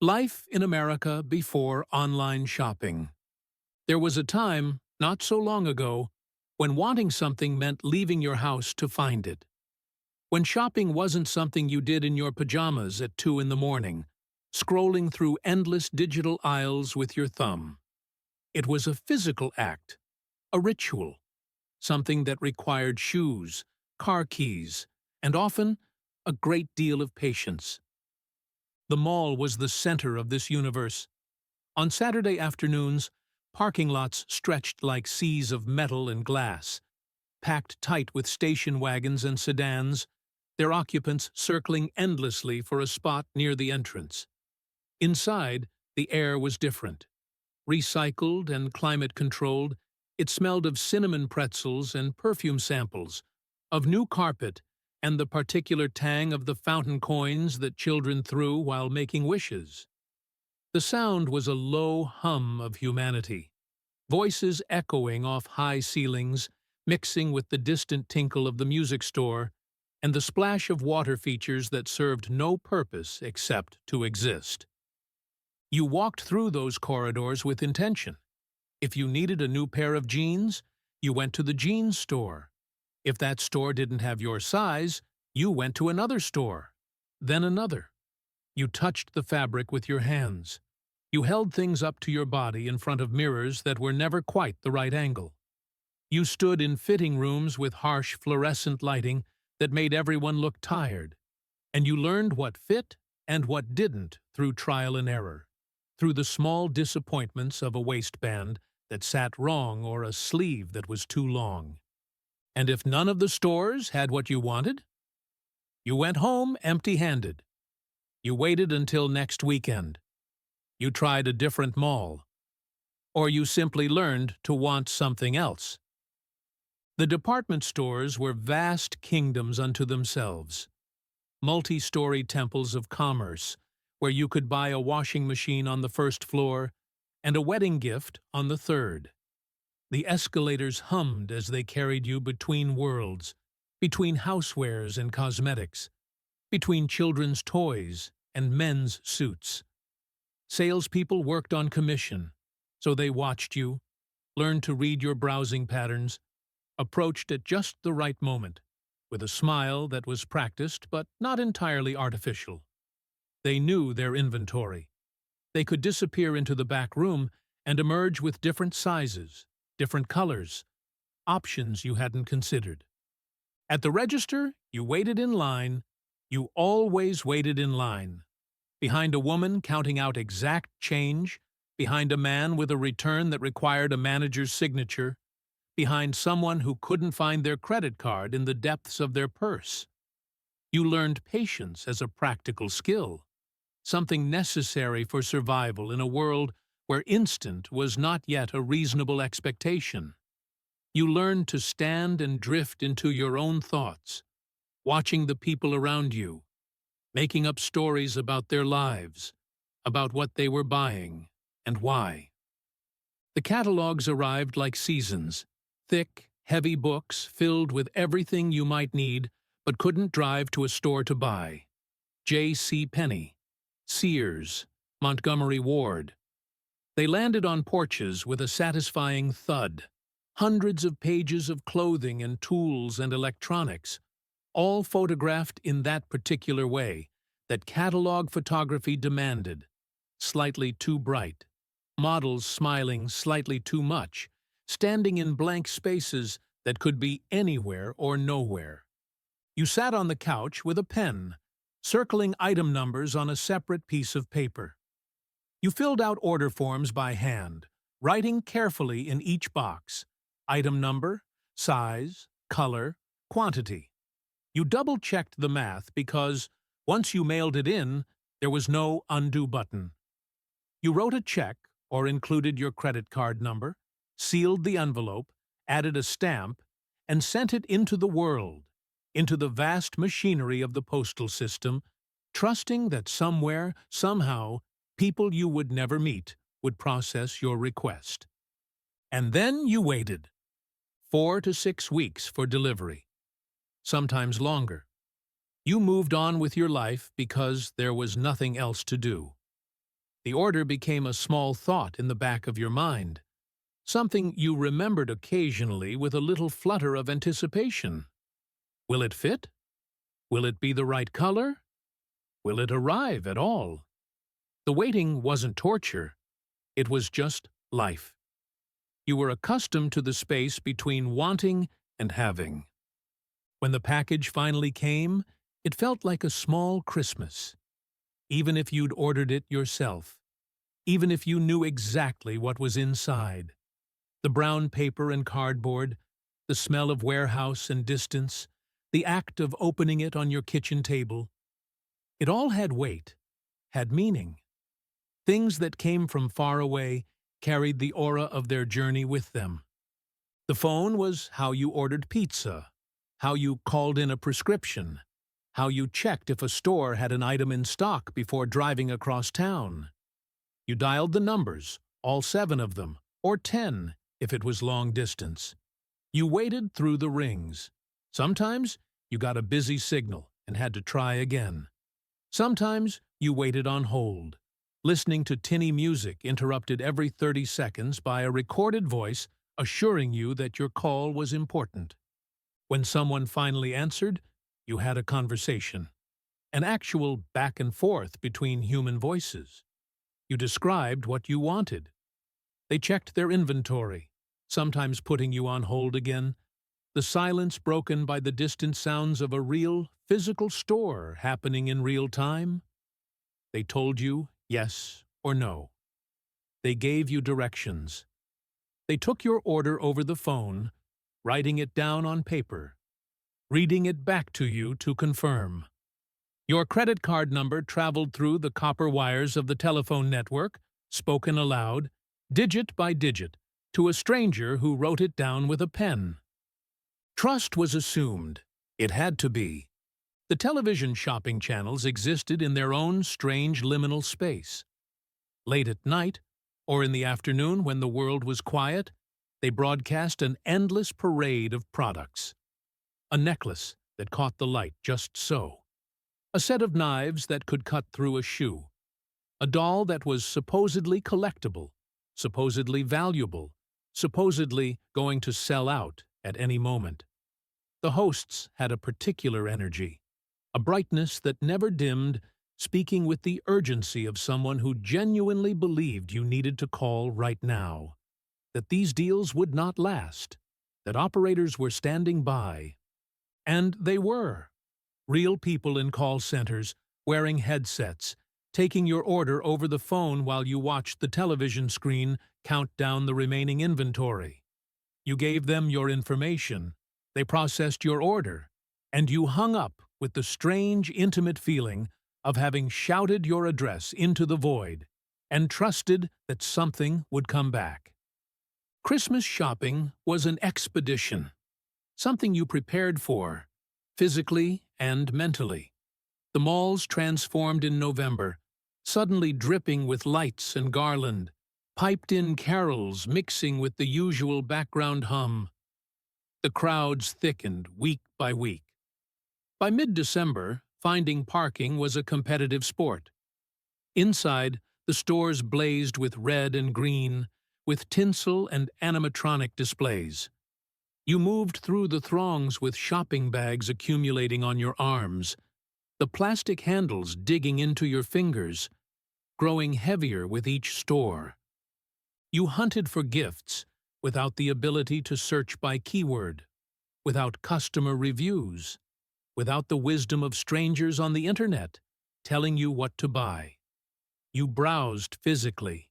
Life in America before online shopping. There was a time, not so long ago, when wanting something meant leaving your house to find it. When shopping wasn't something you did in your pajamas at 2 in the morning, scrolling through endless digital aisles with your thumb. It was a physical act, a ritual, something that required shoes, car keys, and often a great deal of patience. The mall was the center of this universe. On Saturday afternoons, parking lots stretched like seas of metal and glass, packed tight with station wagons and sedans, their occupants circling endlessly for a spot near the entrance. Inside, the air was different. Recycled and climate-controlled, it smelled of cinnamon pretzels and perfume samples, of new carpet and the particular tang of the fountain coins that children threw while making wishes. The sound was a low hum of humanity, voices echoing off high ceilings, mixing with the distant tinkle of the music store, and the splash of water features that served no purpose except to exist. You walked through those corridors with intention. If you needed a new pair of jeans, you went to the jeans store. If that store didn't have your size, you went to another store, then another. You touched the fabric with your hands. You held things up to your body in front of mirrors that were never quite the right angle. You stood in fitting rooms with harsh fluorescent lighting that made everyone look tired. And you learned what fit and what didn't through trial and error, through the small disappointments of a waistband that sat wrong or a sleeve that was too long. And if none of the stores had what you wanted, you went home empty-handed. You waited until next weekend. You tried a different mall. Or you simply learned to want something else. The department stores were vast kingdoms unto themselves, multi-story temples of commerce, where you could buy a washing machine on the first floor and a wedding gift on the third. The escalators hummed as they carried you between worlds, between housewares and cosmetics, between children's toys and men's suits. Salespeople worked on commission, so they watched you, learned to read your browsing patterns, approached at just the right moment, with a smile that was practiced but not entirely artificial. They knew their inventory. They could disappear into the back room and emerge with different sizes, different colors, options you hadn't considered. At the register, you waited in line. You always waited in line. Behind a woman counting out exact change, behind a man with a return that required a manager's signature, behind someone who couldn't find their credit card in the depths of their purse. You learned patience as a practical skill, something necessary for survival in a world where instant was not yet a reasonable expectation. You learned to stand and drift into your own thoughts, watching the people around you, making up stories about their lives, about what they were buying and why. The catalogs arrived like seasons, thick, heavy books filled with everything you might need but couldn't drive to a store to buy. J.C. Penney, Sears, Montgomery Ward. They landed on porches with a satisfying thud. Hundreds of pages of clothing and tools and electronics, all photographed in that particular way that catalog photography demanded, slightly too bright, models smiling slightly too much, standing in blank spaces that could be anywhere or nowhere. You sat on the couch with a pen, circling item numbers on a separate piece of paper. You filled out order forms by hand, writing carefully in each box, item number, size, color, quantity. You double-checked the math because, once you mailed it in, there was no undo button. You wrote a check or included your credit card number, sealed the envelope, added a stamp, and sent it into the world, into the vast machinery of the postal system, trusting that somewhere, somehow, people you would never meet would process your request. And then you waited. 4 to 6 weeks for delivery. Sometimes longer. You moved on with your life because there was nothing else to do. The order became a small thought in the back of your mind, something you remembered occasionally with a little flutter of anticipation. Will it fit? Will it be the right color? Will it arrive at all? The waiting wasn't torture. It was just life. You were accustomed to the space between wanting and having. When the package finally came, it felt like a small Christmas. Even if you'd ordered it yourself. Even if you knew exactly what was inside. The brown paper and cardboard, the smell of warehouse and distance, the act of opening it on your kitchen table. It all had weight, had meaning. Things that came from far away carried the aura of their journey with them. The phone was how you ordered pizza, how you called in a prescription, how you checked if a store had an item in stock before driving across town. You dialed the numbers, all 7 of them, or 10 if it was long distance. You waited through the rings. Sometimes you got a busy signal and had to try again. Sometimes you waited on hold, listening to tinny music interrupted every 30 seconds by a recorded voice assuring you that your call was important. When someone finally answered, you had a conversation, an actual back and forth between human voices. You described what you wanted. They checked their inventory, sometimes putting you on hold again, the silence broken by the distant sounds of a real, physical store happening in real time. They told you yes or no. They gave you directions. They took your order over the phone, writing it down on paper, reading it back to you to confirm. Your credit card number traveled through the copper wires of the telephone network, spoken aloud, digit by digit, to a stranger who wrote it down with a pen. Trust was assumed. It had to be. The television shopping channels existed in their own strange liminal space. Late at night, or in the afternoon when the world was quiet, they broadcast an endless parade of products. A necklace that caught the light just so. A set of knives that could cut through a shoe. A doll that was supposedly collectible, supposedly valuable, supposedly going to sell out at any moment. The hosts had a particular energy, a brightness that never dimmed, speaking with the urgency of someone who genuinely believed you needed to call right now, that these deals would not last, that operators were standing by. And they were. Real people in call centers, wearing headsets, taking your order over the phone while you watched the television screen count down the remaining inventory. You gave them your information, they processed your order, and you hung up with the strange, intimate feeling of having shouted your address into the void and trusted that something would come back. Christmas shopping was an expedition, something you prepared for, physically and mentally. The malls transformed in November, suddenly dripping with lights and garland, piped-in carols mixing with the usual background hum. The crowds thickened week by week. By mid-December, finding parking was a competitive sport. Inside, the stores blazed with red and green, with tinsel and animatronic displays. You moved through the throngs with shopping bags accumulating on your arms, the plastic handles digging into your fingers, growing heavier with each store. You hunted for gifts without the ability to search by keyword, without customer reviews, without the wisdom of strangers on the internet telling you what to buy. You browsed physically,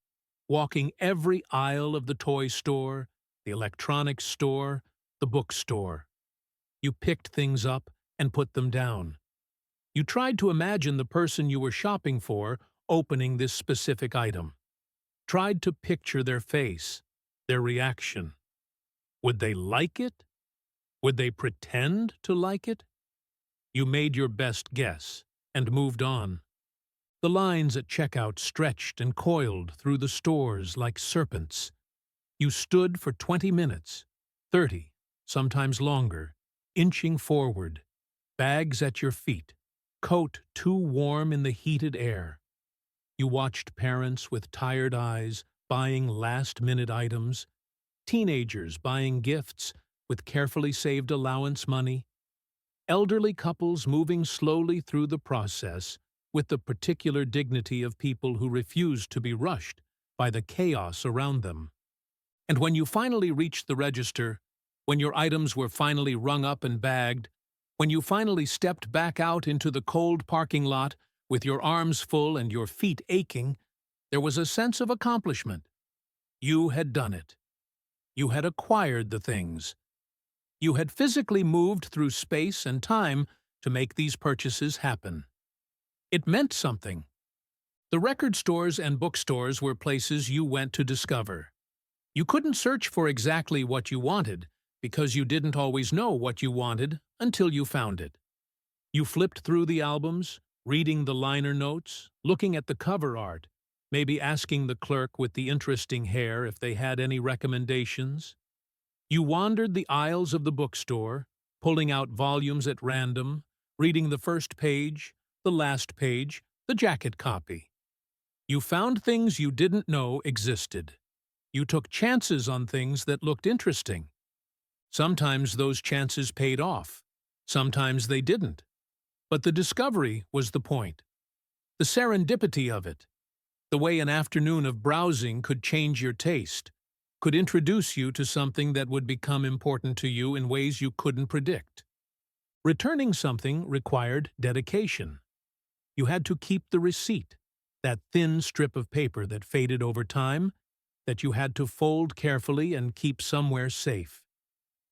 walking every aisle of the toy store, the electronics store, the bookstore. You picked things up and put them down. You tried to imagine the person you were shopping for opening this specific item. Tried to picture their face, their reaction. Would they like it? Would they pretend to like it? You made your best guess and moved on. The lines at checkout stretched and coiled through the stores like serpents. You stood for 20 minutes, 30, sometimes longer, inching forward, bags at your feet, coat too warm in the heated air. You watched parents with tired eyes buying last-minute items, teenagers buying gifts with carefully saved allowance money, elderly couples moving slowly through the process with the particular dignity of people who refuse to be rushed by the chaos around them. And when you finally reached the register, when your items were finally rung up and bagged, when you finally stepped back out into the cold parking lot with your arms full and your feet aching, there was a sense of accomplishment. You had done it. You had acquired the things. You had physically moved through space and time to make these purchases happen. It meant something. The record stores and bookstores were places you went to discover. You couldn't search for exactly what you wanted because you didn't always know what you wanted until you found it. You flipped through the albums, reading the liner notes, looking at the cover art, maybe asking the clerk with the interesting hair if they had any recommendations. You wandered the aisles of the bookstore, pulling out volumes at random, reading the first page, the last page, the jacket copy. You found things you didn't know existed. You took chances on things that looked interesting. Sometimes those chances paid off. Sometimes they didn't. But the discovery was the point. The serendipity of it. The way an afternoon of browsing could change your taste, could introduce you to something that would become important to you in ways you couldn't predict. Returning something required dedication. You had to keep the receipt, that thin strip of paper that faded over time, that you had to fold carefully and keep somewhere safe.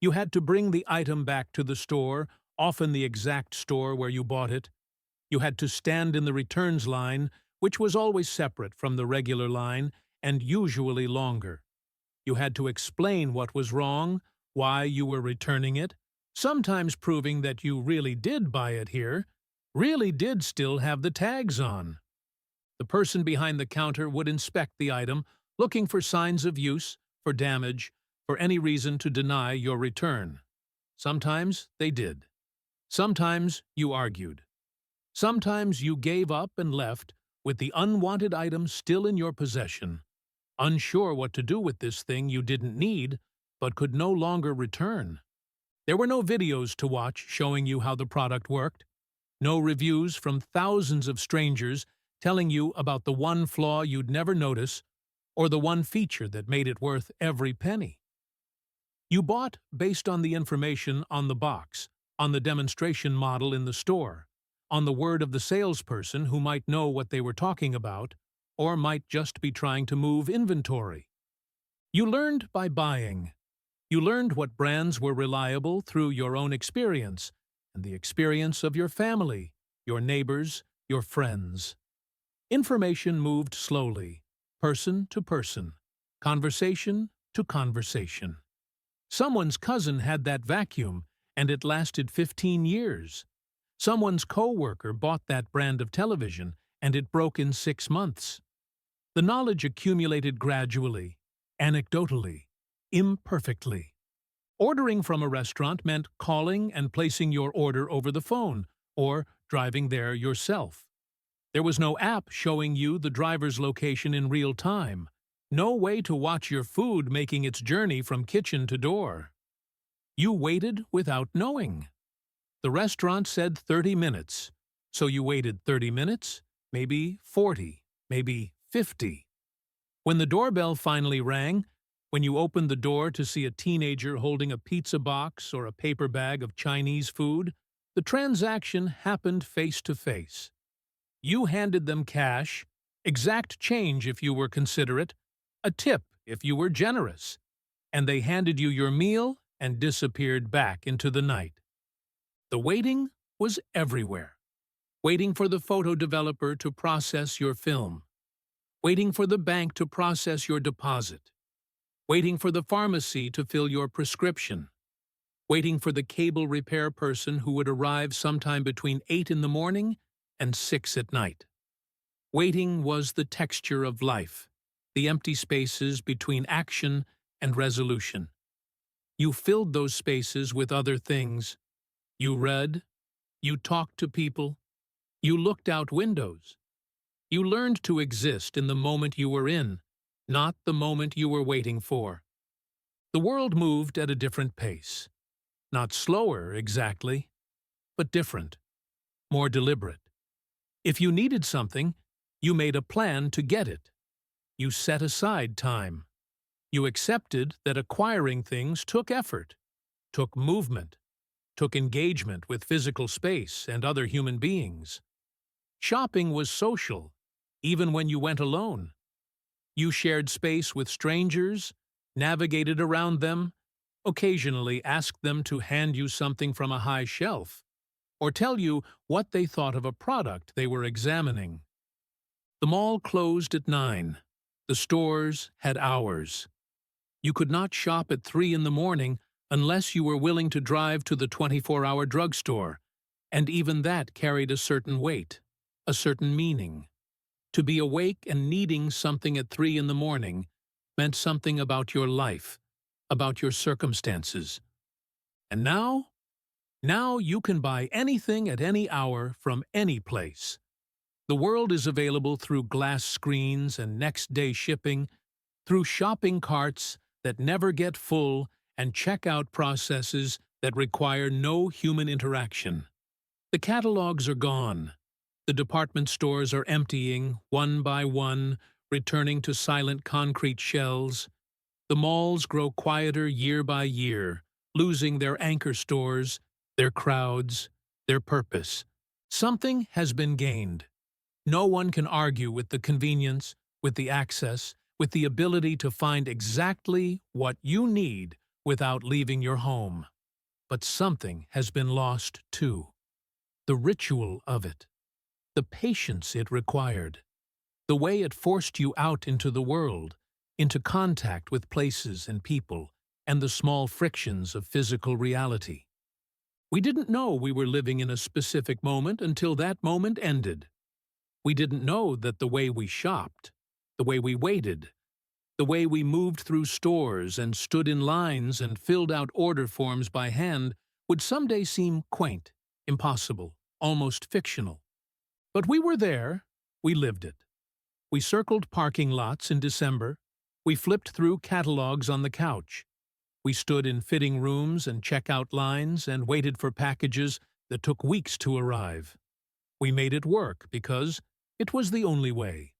You had to bring the item back to the store, often the exact store where you bought it. You had to stand in the returns line, which was always separate from the regular line and usually longer. You had to explain what was wrong, why you were returning it, sometimes proving that you really did buy it here, really did still have the tags on. The person behind the counter would inspect the item, looking for signs of use, for damage, for any reason to deny your return. Sometimes they did. Sometimes you argued. Sometimes you gave up and left with the unwanted item still in your possession, unsure what to do with this thing you didn't need but could no longer return. There were no videos to watch showing you how the product worked, no reviews from thousands of strangers telling you about the one flaw you'd never notice or the one feature that made it worth every penny. You bought based on the information on the box, on the demonstration model in the store, on the word of the salesperson who might know what they were talking about, or might just be trying to move inventory. You learned by buying. You learned what brands were reliable through your own experience and the experience of your family, your neighbors, your friends. Information moved slowly, person to person, conversation to conversation. Someone's cousin had that vacuum, and it lasted 15 years. Someone's coworker bought that brand of television, and it broke in 6 months. The knowledge accumulated gradually, anecdotally, imperfectly. Ordering from a restaurant meant calling and placing your order over the phone, or driving there yourself. There was no app showing you the driver's location in real time, no way to watch your food making its journey from kitchen to door. You waited without knowing. The restaurant said 30 minutes, so you waited 30 minutes, maybe 40, maybe 50. When the doorbell finally rang, when you opened the door to see a teenager holding a pizza box or a paper bag of Chinese food, the transaction happened face to face. You handed them cash, exact change if you were considerate, a tip if you were generous, and they handed you your meal and disappeared back into the night. The waiting was everywhere. Waiting for the photo developer to process your film. Waiting for the bank to process your deposit. Waiting for the pharmacy to fill your prescription. Waiting for the cable repair person who would arrive sometime between 8 in the morning and 6 at night. Waiting was the texture of life, the empty spaces between action and resolution. You filled those spaces with other things. You read, you talked to people, you looked out windows. You learned to exist in the moment you were in, not the moment you were waiting for. The world moved at a different pace. Not slower, exactly, but different, more deliberate. If you needed something, you made a plan to get it. You set aside time. You accepted that acquiring things took effort, took movement, took engagement with physical space and other human beings. Shopping was social, even when you went alone. You shared space with strangers, navigated around them, occasionally asked them to hand you something from a high shelf, or tell you what they thought of a product they were examining. The mall closed at 9. The stores had hours. You could not shop at 3 in the morning unless you were willing to drive to the 24-hour drugstore, and even that carried a certain weight, a certain meaning. To be awake and needing something at 3 in the morning meant something about your life, about your circumstances. And now you can buy anything at any hour from any place. The world is available through glass screens and next-day shipping, through shopping carts that never get full and checkout processes that require no human interaction. The catalogs are gone. The department stores are emptying, one by one, returning to silent concrete shells. The malls grow quieter year by year, losing their anchor stores, their crowds, their purpose. Something has been gained. No one can argue with the convenience, with the access, with the ability to find exactly what you need without leaving your home. But something has been lost too. The ritual of it. The patience it required. The way it forced you out into the world, into contact with places and people, and the small frictions of physical reality. We didn't know we were living in a specific moment until that moment ended. We didn't know that the way we shopped, the way we waited, the way we moved through stores and stood in lines and filled out order forms by hand would someday seem quaint, impossible, almost fictional. But we were there, we lived it. We circled parking lots in December, we flipped through catalogs on the couch. We stood in fitting rooms and checkout lines and waited for packages that took weeks to arrive. We made it work because it was the only way.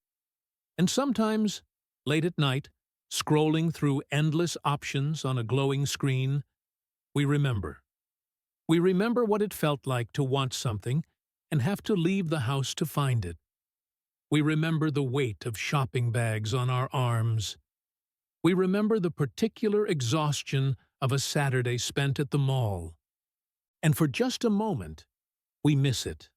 And sometimes, late at night, scrolling through endless options on a glowing screen, we remember. We remember what it felt like to want something and have to leave the house to find it. We remember the weight of shopping bags on our arms. We remember the particular exhaustion of a Saturday spent at the mall. And for just a moment, we miss it.